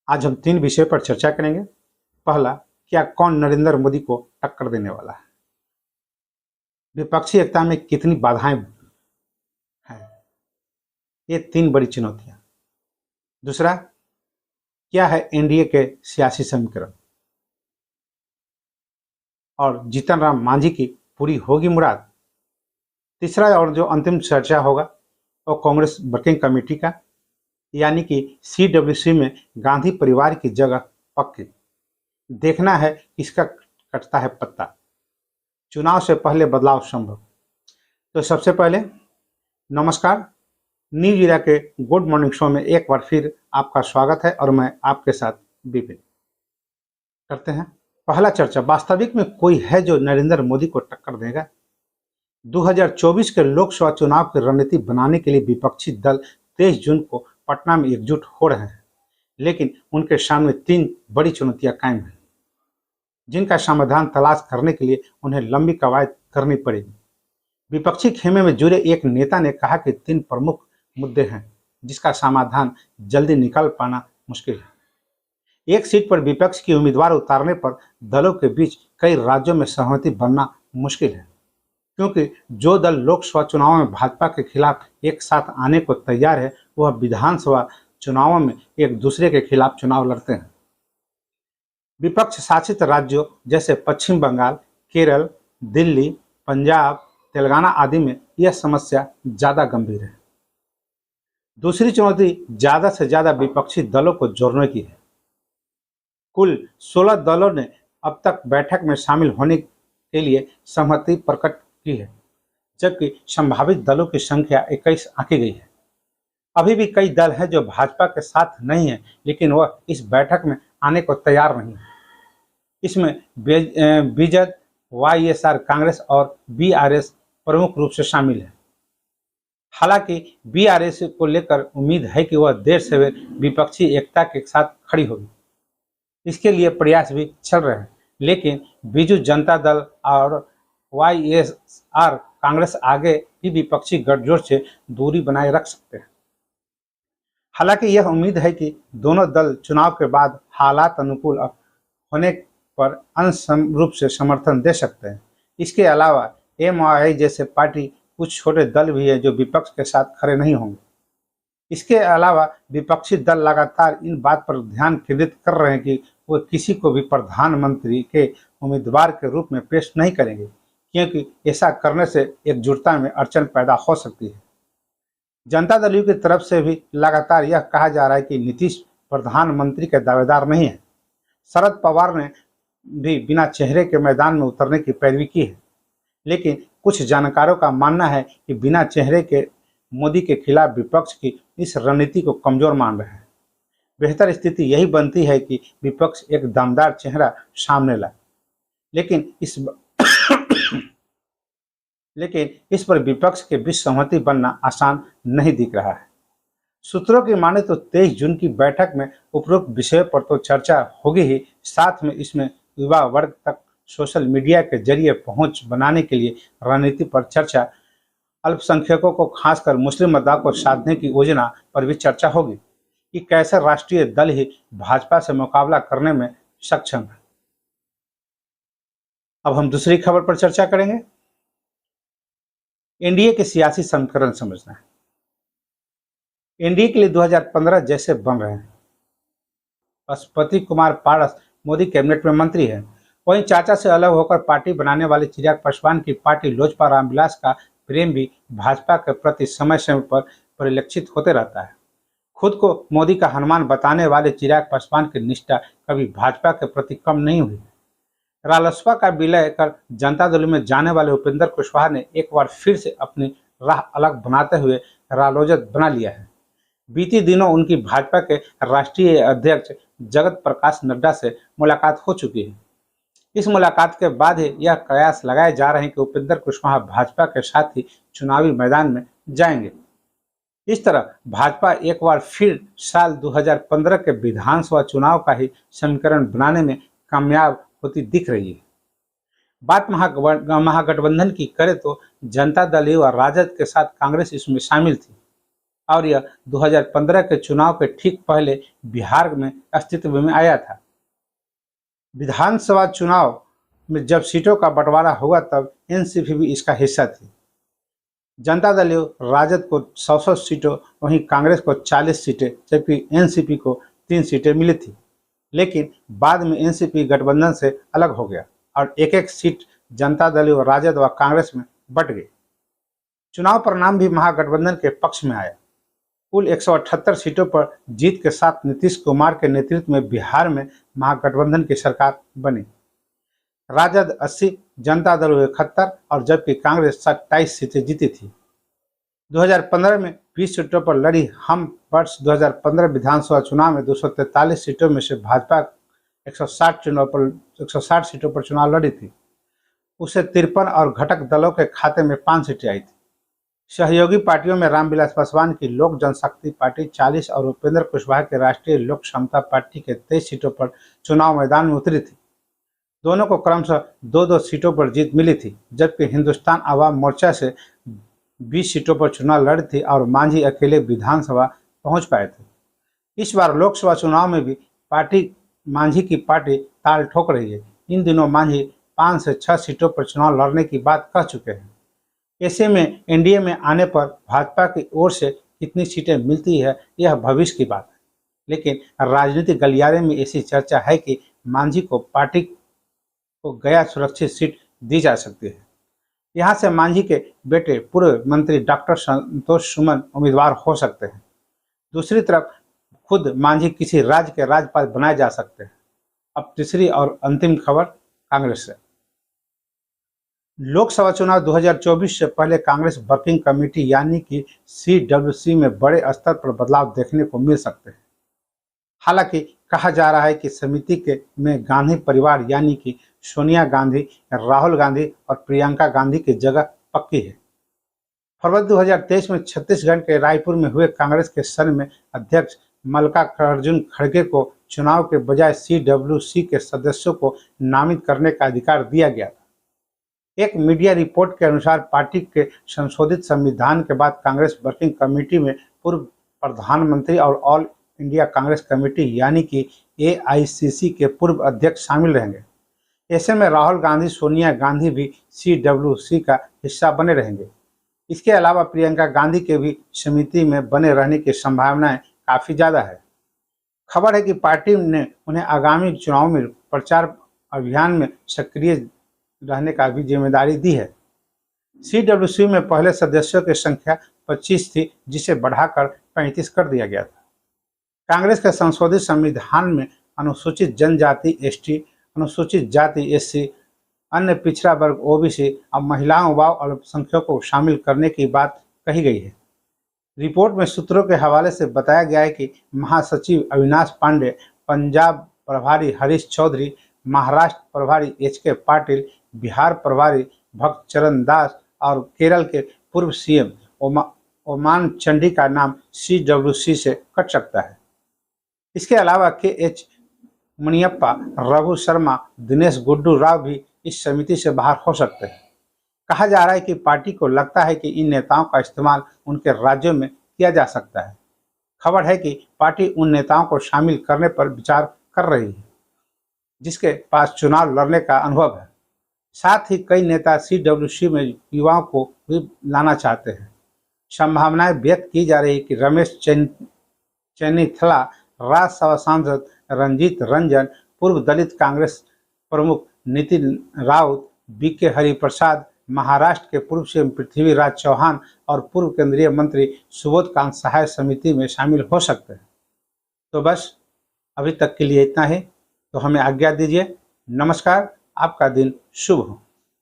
आज हम 3 विषय पर चर्चा करेंगे। पहला, क्या कौन नरेंद्र मोदी को टक्कर देने वाला है? विपक्षी एकता में कितनी बाधाएं हैं? ये 3 बड़ी चुनौतियां। दूसरा, क्या है एनडीए के सियासी समीकरण? और जीतन राम मांझी की पूरी होगी मुराद? तीसरा और जो अंतिम चर्चा होगा वो कांग्रेस वर्किंग कमेटी का, यानी कि सीडब्ल्यूसी में गांधी परिवार की जगह पक्की। देखना है किसका कटता है पत्ता। चुनाव से पहले बदलाव संभव। तो सबसे पहले नमस्कार, न्यूज इंडिया के गुड मॉर्निंग शो में एक बार फिर आपका स्वागत है और मैं आपके साथ विपिन। करते हैं पहला चर्चा। वास्तविक में कोई है जो नरेंद्र मोदी को टक्कर देगा? 2024 के लोकसभा चुनाव की रणनीति बनाने के लिए विपक्षी दल 23 जून को पटना में एकजुट हो रहे हैं, लेकिन उनके सामने 3 बड़ी चुनौतियां कायम हैं, जिनका समाधान तलाश करने के लिए उन्हें लंबी कवायद करनी पड़ेगी। विपक्षी खेमे में जुड़े एक नेता ने कहा कि 3 प्रमुख मुद्दे हैं जिसका समाधान जल्दी निकाल पाना मुश्किल है। एक सीट पर विपक्ष की उम्मीदवार उतारने पर दलों के बीच कई राज्यों में सहमति बनना मुश्किल है, क्योंकि जो दल लोकसभा चुनाव में भाजपा के खिलाफ एक साथ आने को तैयार है, वह विधानसभा चुनावों में एक दूसरे के खिलाफ चुनाव लड़ते हैं। विपक्ष शासित राज्यों जैसे पश्चिम बंगाल, केरल, दिल्ली, पंजाब, तेलंगाना आदि में यह समस्या ज्यादा गंभीर है। दूसरी चुनौती ज्यादा से ज्यादा विपक्षी दलों को जोड़ने की है। कुल 16 दलों ने अब तक बैठक में शामिल होने के लिए सहमति प्रकट की है, जबकि संभावित दलों की संख्या 21 आंकी गई है। अभी भी कई दल हैं जो भाजपा के साथ नहीं है, लेकिन वह इस बैठक में आने को तैयार नहीं है। इसमें बीजेपी, वाईएसआर कांग्रेस और बीआरएस प्रमुख रूप से शामिल है। हालांकि बीआरएस को लेकर उम्मीद है कि वह देर से विपक्षी एकता के साथ खड़ी होगी। इसके लिए प्रयास भी चल रहे हैं, लेकिन बीजू जनता दल और वाईएसआर कांग्रेस आगे भी विपक्षी गठजोड़ से दूरी बनाए रख सकते हैं। हालांकि यह उम्मीद है कि दोनों दल चुनाव के बाद हालात अनुकूल होने पर अंश रूप से समर्थन दे सकते हैं। इसके अलावा एमआईआई जैसे पार्टी कुछ छोटे दल भी हैं जो विपक्ष के साथ खड़े नहीं होंगे। इसके अलावा विपक्षी दल लगातार इन बात पर ध्यान केंद्रित कर रहे हैं कि वे किसी को भी प्रधानमंत्री के उम्मीदवार के रूप में पेश नहीं करेंगे, क्योंकि ऐसा करने से एकजुटता में अड़चन पैदा हो सकती है। जनता दल की तरफ से भी लगातार यह कहा जा रहा है कि नीतीश प्रधानमंत्री के दावेदार नहीं है। शरद पवार ने भी बिना चेहरे के मैदान में उतरने की पैरवी की है, लेकिन कुछ जानकारों का मानना है कि बिना चेहरे के मोदी के खिलाफ विपक्ष की इस रणनीति को कमजोर मान रहे हैं। बेहतर स्थिति यही बनती है कि विपक्ष एक दमदार चेहरा सामने लाए, लेकिन इस पर विपक्ष के बीच सहमति बनना आसान नहीं दिख रहा है। सूत्रों की माने तो 23 जून की बैठक में उपरोक्त विषय पर तो चर्चा होगी ही, साथ में इसमें युवा वर्ग तक सोशल मीडिया के जरिए पहुंच बनाने के लिए रणनीति पर चर्चा, अल्पसंख्यकों को खासकर मुस्लिम मतदाताओं को साधने की योजना पर भी चर्चा होगी कि कैसे राष्ट्रीय दल ही भाजपा से मुकाबला करने में सक्षम है। अब हम दूसरी खबर पर चर्चा करेंगे। एनडीए के सियासी समीकरण समझना है। एनडीए के लिए 2015 जैसे बन रहे हैं। पशुपति कुमार पारस मोदी कैबिनेट में मंत्री हैं। वहीं चाचा से अलग होकर पार्टी बनाने वाले चिराग पासवान की पार्टी लोजपा रामविलास का प्रेम भी भाजपा के प्रति समय समय पर परिलक्षित होते रहता है। खुद को मोदी का हनुमान बताने वाले चिराग पासवान की निष्ठा कभी भाजपा के प्रति कम नहीं हुई। रालोसपा का विलय कर जनता दल में जाने वाले उपेंद्र कुशवाहा ने एक बार फिर से अपनी राह अलग बनाते हुए रालोजद बना लिया है। बीती दिनों उनकी भाजपा के राष्ट्रीय अध्यक्ष जगत प्रकाश नड्डा से मुलाकात हो चुकी है। इस मुलाकात के बाद ही यह कयास लगाए जा रहे हैं कि उपेंद्र कुशवाहा भाजपा के साथ ही चुनावी मैदान में जाएंगे। इस तरह भाजपा एक बार फिर साल 2015 के विधानसभा चुनाव का ही समीकरण बनाने में कामयाब होती दिख रही है। बात महागठबंधन की करें तो जनता दल और राजद के साथ कांग्रेस इसमें शामिल थी। और यह 2015 के चुनाव के ठीक पहले बिहार में अस्तित्व में आया था। विधानसभा चुनाव में जब सीटों का बंटवारा हुआ तब एनसीपी भी इसका हिस्सा थी। जनता दल राजद को 100 सीटों, वहीं कांग्रेस को 40 सीटें, जबकि एनसीपी को 3 सीटें मिली थी। लेकिन बाद में एनसीपी गठबंधन से अलग हो गया और एक एक सीट जनता दल राजद व कांग्रेस में बंट गई। चुनाव परिणाम भी महागठबंधन के पक्ष में आया। कुल 178 सीटों पर जीत के साथ नीतीश कुमार के नेतृत्व में बिहार में महागठबंधन की सरकार बनी। राजद 80, जनता दल 71 और जबकि कांग्रेस 27 सीटें जीती थी। 2015 में 20 सीटों पर लड़ी हम वर्ष 2015 विधानसभा चुनाव में 243 सीटों में से भाजपा 160 सीटों पर चुनाव लड़ी थी। उसे 53 और घटक दलों के खाते में 5 सीटें आई थी। सहयोगी पार्टियों में रामविलास पासवान की लोक जनशक्ति पार्टी 40 और उपेंद्र कुशवाहा के राष्ट्रीय लोक समता पार्टी के 23 सीटों पर चुनाव मैदान में उतरी थी। दोनों को क्रमशः 2-2 सीटों पर जीत मिली थी, जबकि हिंदुस्तान आवाम मोर्चा से 20 सीटों पर चुनाव लड़ी थी और मांझी अकेले विधानसभा पहुंच पाए थे। इस बार लोकसभा चुनाव में भी मांझी की पार्टी ताल ठोक रही है। इन दिनों मांझी 5 से 6 सीटों पर चुनाव लड़ने की बात कह चुके हैं। ऐसे में एनडीए में आने पर भाजपा की ओर से कितनी सीटें मिलती है यह भविष्य की बात है, लेकिन राजनीतिक गलियारे में ऐसी चर्चा है कि मांझी को पार्टी को गया सुरक्षित सीट दी जा सकती है। यहाँ से मांझी के बेटे पूर्व मंत्री डॉक्टर संतोष सुमन उम्मीदवार हो सकते हैं। दूसरी तरफ खुद मांझी किसी राज्य के राज्यपाल बनाए जा सकते हैं। अब तीसरी और अंतिम खबर कांग्रेस से। लोकसभा चुनाव 2024 से पहले कांग्रेस वर्किंग कमेटी यानी कि CWC में बड़े स्तर पर बदलाव देखने को मिल सकते हैं। हालांकि कहा जा रहा है कि समिति में गांधी परिवार यानी कि सोनिया गांधी, राहुल गांधी और प्रियंका गांधी की जगह पक्की है। फरवरी 2023 में छत्तीसगढ़ के रायपुर में हुए कांग्रेस के सत्र में अध्यक्ष मल्लिकार्जुन खड़गे को चुनाव के बजाय CWC के सदस्यों को नामित करने का अधिकार दिया गया था। एक मीडिया रिपोर्ट के अनुसार पार्टी के संशोधित संविधान के बाद कांग्रेस वर्किंग कमेटी में पूर्व प्रधानमंत्री और ऑल इंडिया कांग्रेस कमेटी यानी कि AICC के पूर्व अध्यक्ष शामिल रहेंगे। ऐसे में राहुल गांधी, सोनिया गांधी भी CWC का हिस्सा बने रहेंगे। इसके अलावा प्रियंका गांधी के भी समिति में बने रहने की संभावनाएं काफ़ी ज़्यादा है। खबर है कि पार्टी ने उन्हें आगामी चुनाव में प्रचार अभियान में सक्रिय रहने का भी जिम्मेदारी दी है। CWC में पहले सदस्यों की संख्या 25 थी, जिसे बढ़ाकर 35 कर दिया गया था। कांग्रेस के संशोधित संविधान में अनुसूचित जनजाति ST, अनुसूचित जाति SC, अन्य पिछड़ा वर्ग OBC और महिलाओं व अल्पसंख्यकों को शामिल करने की बात कही गई है। रिपोर्ट में सूत्रों के हवाले से बताया गया है कि महासचिव अविनाश पांडे, पंजाब प्रभारी हरीश चौधरी, महाराष्ट्र प्रभारी HK पाटिल, बिहार प्रभारी भक्त चरण दास और केरल के पूर्व CM ओमान चंडी का नाम CWC से कट सकता है। इसके अलावा KH मुनियप्पा, रघु शर्मा, दिनेश गुड्डू राव भी इस समिति से बाहर हो सकते हैं। कहा जा रहा है कि पार्टी को लगता है कि इन नेताओं का इस्तेमाल उनके राज्यों में किया जा सकता है। खबर है कि पार्टी उन नेताओं को शामिल करने पर विचार कर रही है जिसके पास चुनाव लड़ने का अनुभव है। साथ ही कई नेता CWC में युवाओं को भी लाना चाहते हैं। संभावनाएं व्यक्त की जा रही है कि रमेश चेन्नीथला, राज्यसभा सांसद रंजीत रंजन, पूर्व दलित कांग्रेस प्रमुख नितिन राउत, BK हरिप्रसाद, महाराष्ट्र के पूर्व CM पृथ्वीराज चौहान और पूर्व केंद्रीय मंत्री सुबोध कांत सहाय समिति में शामिल हो सकते हैं। तो बस अभी तक के लिए इतना ही। तो हमें आज्ञा दीजिए। नमस्कार। आपका दिन शुभ हो।